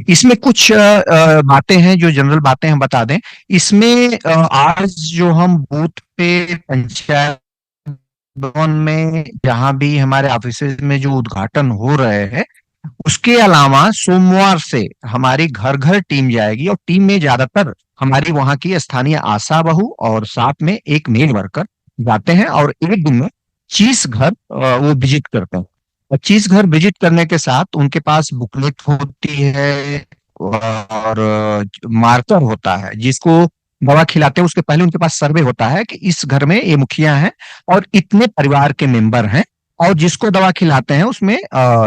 इसमें कुछ बातें हैं, जो जनरल बातें हम बता दें। इसमें आज जो हम बूथ पे, पंचायत भवन में, जहां भी हमारे ऑफिस में जो उद्घाटन हो रहे हैं, उसके अलावा सोमवार से हमारी घर घर टीम जाएगी, और टीम में ज्यादातर हमारी वहां की स्थानीय आशा बहू और साथ में एक मेल वर्कर जाते हैं, और एक दिन में 30 घर वो विजिट करते हैं। 25 घर विजिट करने के साथ उनके पास बुकलेट होती है और मार्कर होता है, जिसको दवा खिलाते हैं उसके पहले उनके पास सर्वे होता है कि इस घर में ये मुखिया हैं और इतने परिवार के मेंबर हैं, और जिसको दवा खिलाते हैं उसमें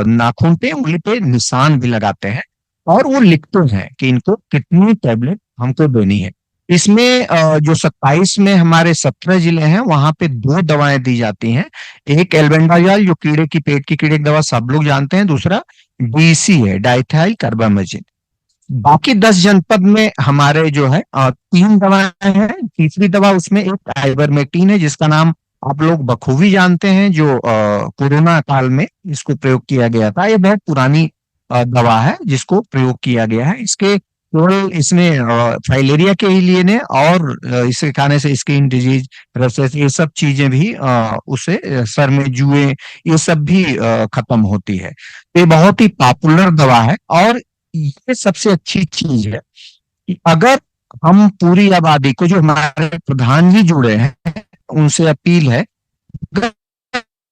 नाखून पे, उंगली पे निशान भी लगाते हैं, और वो लिखते हैं कि इनको कितनी टैबलेट हमको देनी है। इसमें जो 27 में हमारे 17 जिले हैं, वहां पे दो दवाएं दी जाती हैं। एक एल्बेंडाजॉल, जो कीड़े की, पेट की कीड़े की दवा सब लोग जानते हैं। दूसरा डीसी है, डाइथाइल कार्बामेजिन। बाकी 10 जनपद में हमारे जो है तीन दवाएं हैं। तीसरी दवा उसमें एक आइवरमेक्टिन है, जिसका नाम आप लोग बखूबी जानते हैं, जो कोरोना काल में इसको प्रयोग किया गया था। ये बहुत पुरानी दवा है जिसको प्रयोग किया गया है। इसके केवल इसमें फाइलेरिया के ही लिए ने, और इसे खाने से स्किन डिजीज, रेसेस, ये सब चीजें भी उससे सर में जुए, ये सब भी खत्म होती है। तो ये बहुत ही पॉपुलर दवा है। और ये सबसे अच्छी चीज है कि अगर हम पूरी आबादी को, जो हमारे प्रधान जी जुड़े हैं, उनसे अपील है, अगर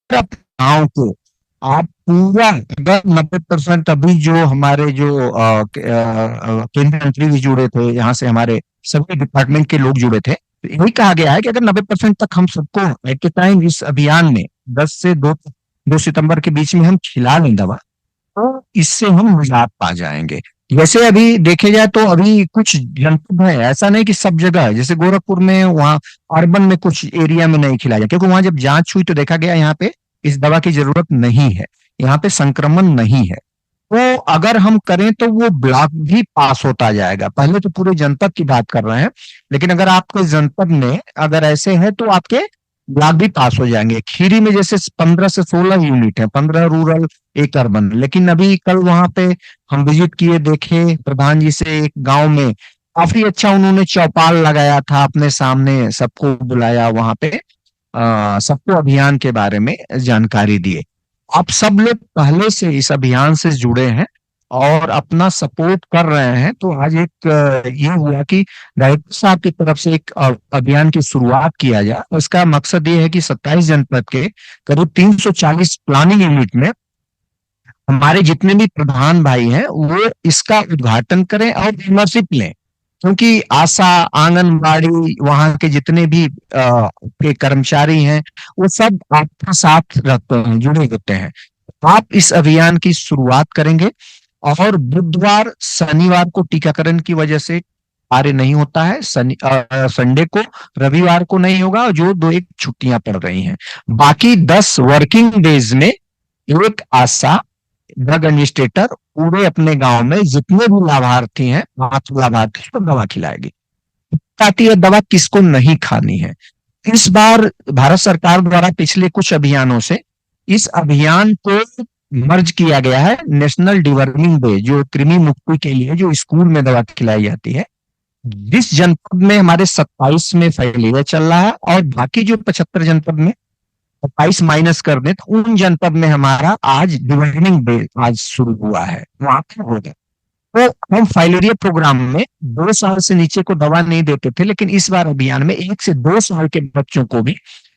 आप गाँव को आप पूरा, अगर 90% अभी जो हमारे जो केंद्रीय मंत्री भी जुड़े थे, यहाँ से हमारे सभी डिपार्टमेंट के लोग जुड़े थे, तो यही कहा गया है कि अगर 90% तक हम सबको एट ए टाइम इस अभियान में 10 से 2 सितंबर के बीच में हम खिला लें दवा, तो इससे हम निजात पा जाएंगे। वैसे अभी देखे जाए तो अभी कुछ जनपद है, ऐसा नहीं कि सब जगह है। जैसे गोरखपुर में, वहाँ अर्बन में कुछ एरिया में नहीं खिलाया, क्योंकि वहां जब जांच हुई तो देखा गया यहाँ पे इस दवा की जरूरत नहीं है, यहाँ पे संक्रमण नहीं है। तो अगर हम करें तो वो ब्लॉक भी पास होता जाएगा। पहले तो पूरे जनपद की बात कर रहे हैं, लेकिन अगर आपके जनपद में अगर ऐसे है तो आपके ब्लॉक भी पास हो जाएंगे। खीरी में जैसे 15 से 16 यूनिट है, 15 रूरल, एक अर्बन। लेकिन अभी कल वहां पे हम विजिट किए, देखे प्रधान जी से, एक गांव में काफी अच्छा उन्होंने चौपाल लगाया था, अपने सामने सबको बुलाया, वहां पे सबको अभियान के बारे में जानकारी दिए। आप सब लोग पहले से इस अभियान से जुड़े हैं और अपना सपोर्ट कर रहे हैं। तो आज एक ये हुआ कि डायरेक्टर साहब की तरफ से एक अभियान की शुरुआत किया जाए। उसका मकसद ये है कि 27 जनपद के करीब 340 प्लानिंग यूनिट में हमारे जितने भी प्रधान भाई हैं, वो इसका उद्घाटन करें और मेंबरशिप लें। क्योंकि आशा, आंगनबाड़ी, वहां के जितने भी के कर्मचारी हैं, वो सब आपके साथ रहते हैं, जुड़े होते हैं। आप इस अभियान की शुरुआत करेंगे, और बुधवार शनिवार को टीकाकरण की वजह से कार्य नहीं होता है, संडे को, रविवार को नहीं होगा, और जो दो एक छुट्टियां पड़ रही हैं, बाकी 10 वर्किंग डेज में एक आशा, ड्रग एडमिनिस्ट्रेटर पूरे अपने गांव में जितने भी लाभार्थी हैं, 5 लाभार्थी को दवा खिलाएगी। ताकि ये दवा किसको नहीं खानी है। इस बार भारत सरकार द्वारा पिछले कुछ अभियानों से इस अभियान को मर्ज किया गया है, नेशनल डिवर्मिंग डे, जो कृमि मुक्ति के लिए जो स्कूल में दवा खिलाई जाती है। जिस जनपद में हमारे 27 में फैलिया चल रहा है, और बाकी जो 75 जनपद में 27 माइनस कर दें, तो उन जनपद में हमारा आज डिवर्मिंग डे आज शुरू हुआ है, वहां पे हो गया। तो हम फाइलेरिया प्रोग्राम में 2 साल से नीचे को दवा नहीं देते थे, लेकिन इस बार अभियान में 1 से 2 साल के बच्चों को भी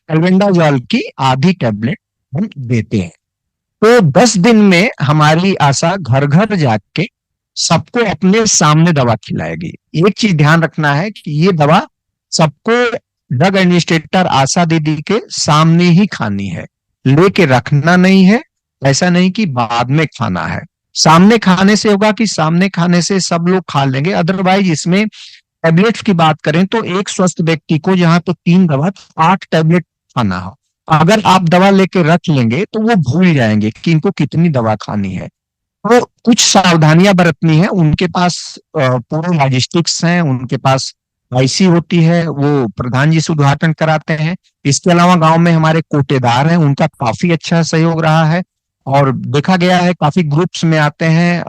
एल्बेंडाजॉल की आधी टैबलेट हम देते हैं। तो 10 दिन में हमारी आशा घर घर जाके सबको अपने सामने दवा खिलाएगी। एक चीज ध्यान रखना है कि ये दवा सबको ड्रग एडमिनिस्ट्रेटर, आशा दीदी के सामने ही खानी है, लेके रखना नहीं है। ऐसा नहीं कि बाद में खाना है। सामने खाने से होगा कि सामने खाने से सब लोग खा लेंगे। अदरवाइज इसमें टैबलेट्स की बात करें तो एक स्वस्थ व्यक्ति को जहां तो 3 दवा, 8 टैबलेट खाना हो। अगर आप दवा लेके रख लेंगे तो वो भूल जाएंगे कि इनको कितनी दवा खानी है। तो कुछ सावधानियां बरतनी है। उनके पास पूरे लॉजिस्टिक्स हैं, उनके पास आईसी होती है, वो प्रधान जी से उद्घाटन कराते हैं। इसके अलावा गांव में हमारे कोटेदार हैं, उनका काफी अच्छा सहयोग रहा है, और देखा गया है काफी ग्रुप्स में आते हैं,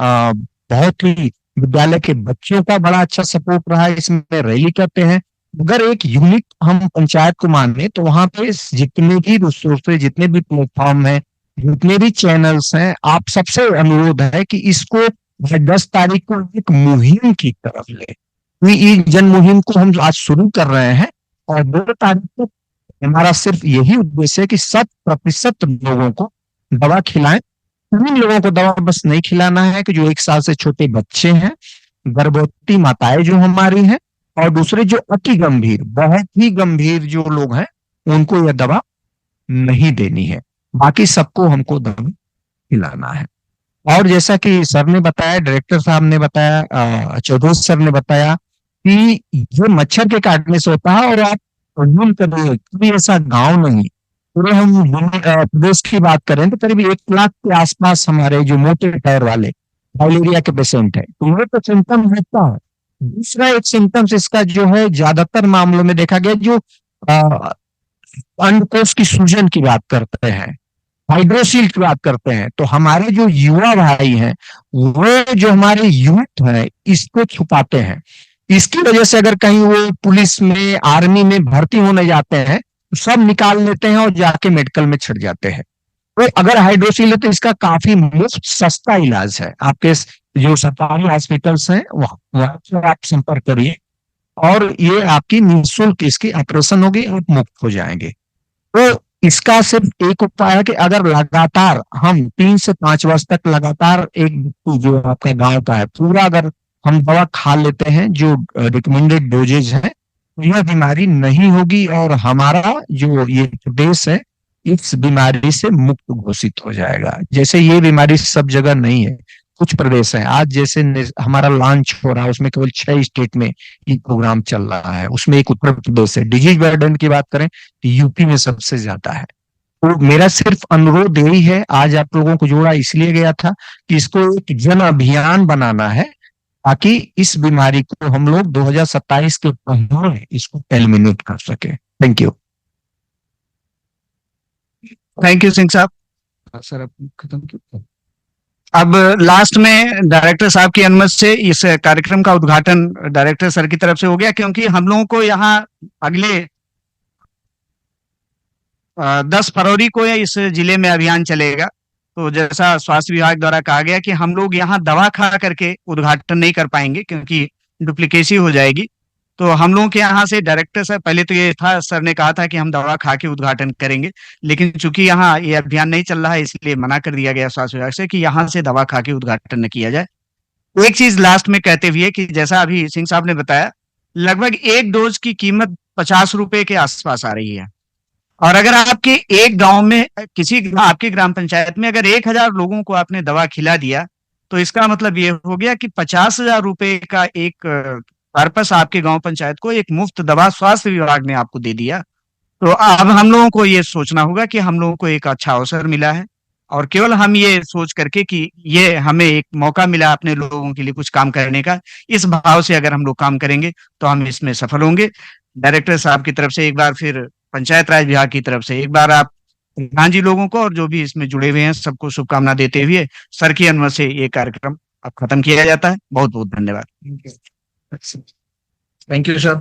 बहुत ही विद्यालय के बच्चों का बड़ा अच्छा सपोर्ट रहा है, इसमें रैली करते हैं। अगर एक यूनिट हम पंचायत को माने तो वहां पे जितने भी रिसोर्सेज, जितने भी प्लेटफॉर्म हैं, जितने भी चैनल्स हैं, आप सबसे अनुरोध है कि इसको 10 तारीख को एक मुहिम की तरफ ले। ई जन मुहिम को हम आज शुरू कर रहे हैं और 2 तारीख को हमारा सिर्फ यही उद्देश्य है कि 100% लोगों को दवा खिलाएं। उन लोगों को दवा बस नहीं खिलाना है कि जो 1 साल से छोटे बच्चे हैं, गर्भवती माताएं जो हमारी हैं, और दूसरे जो अति गंभीर, बहुत ही गंभीर जो लोग हैं, उनको यह दवा नहीं देनी है। बाकी सबको हमको दवा खिलाना है। और जैसा कि सर ने बताया, डायरेक्टर साहब ने बताया, चौधरी सर ने बताया कि ये मच्छर के काटने से होता है। और आप अज्यूम करिए, कोई ऐसा गांव नहीं, पूरे हम प्रदेश की बात करें तो करीब 1 लाख के आसपास हमारे जो मोटे टायर वाले फाइलेरिया के पेशेंट है, तो ये तो सिम्टम होता है। दूसरा एक सिम्टम्स इसका जो है, ज्यादातर मामलों में देखा गया, जो अ, अंडकोश की सूजन की बात करते हैं, हाइड्रोसील की बात करते हैं, तो हमारे जो युवा भाई हैं, वो जो हमारे यूथ है, इसको छुपाते हैं। इसकी वजह से अगर कहीं वो पुलिस में, आर्मी में भर्ती होने जाते हैं तो सब निकाल लेते हैं और जाके मेडिकल में छिड़ जाते हैं। तो अगर हाइड्रोसील है तो इसका काफी मुफ्त सस्ता इलाज है। आपके जो सरकारी हॉस्पिटल्स हैं वहां से आप संपर्क करिए और ये आपकी निःशुल्क इसकी ऑपरेशन होगी, आप मुक्त हो जाएंगे। तो इसका सिर्फ एक उपाय है कि अगर लगातार हम 3 से 5 वर्ष तक लगातार एक जो आपका गांव का है पूरा, अगर हम दवा खा लेते हैं जो रिकमेंडेड डोजेज है, तो यह बीमारी नहीं होगी और हमारा जो ये देश है इस बीमारी से मुक्त घोषित हो जाएगा। जैसे ये बीमारी सब जगह नहीं है, कुछ प्रदेश है आज जैसे हमारा लॉन्च हो रहा है, उसमें केवल 6 स्टेट में ये प्रोग्राम चल रहा है, उसमें एक उत्तर प्रदेश है। डिजीज बर्डन की बात करें तो यूपी में सबसे ज्यादा है। तो मेरा सिर्फ अनुरोध यही है, आज आप लोगों को जोड़ा इसलिए गया था कि इसको एक जन अभियान बनाना है, ताकि इस बीमारी को हम लोग 2027 के पहले इसको एलिमिनेट कर सके। Thank you. Thank you Singh साहब। सर अब खत्म क्यों? अब लास्ट में डायरेक्टर साहब की अनुमति से इस कार्यक्रम का उद्घाटन डायरेक्टर सर की तरफ से हो गया, क्योंकि हम लोगों को यहाँ अगले 10 फरवरी को इस जिले में अभियान चलेगा। तो जैसा स्वास्थ्य विभाग द्वारा कहा गया कि हम लोग यहाँ दवा खा करके उद्घाटन नहीं कर पाएंगे क्योंकि डुप्लीकेसी हो जाएगी। तो हम लोगों के यहाँ से डायरेक्टर सर, पहले तो ये था, सर ने कहा था कि हम दवा खा के उद्घाटन करेंगे, लेकिन चूंकि यहाँ ये अभियान नहीं चल रहा है इसलिए मना कर दिया गया स्वास्थ्य विभाग से कि यहाँ से दवा खा के उद्घाटन न किया जाए। एक चीज लास्ट में कहते हुए कि जैसा अभी सिंह साहब ने बताया, लगभग एक डोज की कीमत 50 रुपए के आसपास आ रही है। और अगर आपके एक गांव में, आपके ग्राम पंचायत में अगर 1,000 लोगों को आपने दवा खिला दिया, तो इसका मतलब ये हो गया कि 50,000 रुपए का एक पर्पस आपके गांव पंचायत को एक मुफ्त दवा स्वास्थ्य विभाग ने आपको दे दिया। तो अब हम लोगों को ये सोचना होगा कि हम लोगों को एक अच्छा अवसर मिला है, और केवल हम ये सोच करके कि ये हमें एक मौका मिला अपने लोगों के लिए कुछ काम करने का, इस भाव से अगर हम लोग काम करेंगे तो हम इसमें सफल होंगे। डायरेक्टर साहब की तरफ से एक बार, फिर पंचायत राज विभाग की तरफ से एक बार, आप प्रधान जी लोगों को और जो भी इसमें जुड़े हुए हैं सबको शुभकामना देते हुए सर की अनुमति से ये कार्यक्रम अब खत्म किया जाता है। बहुत बहुत धन्यवाद। Thank you sir.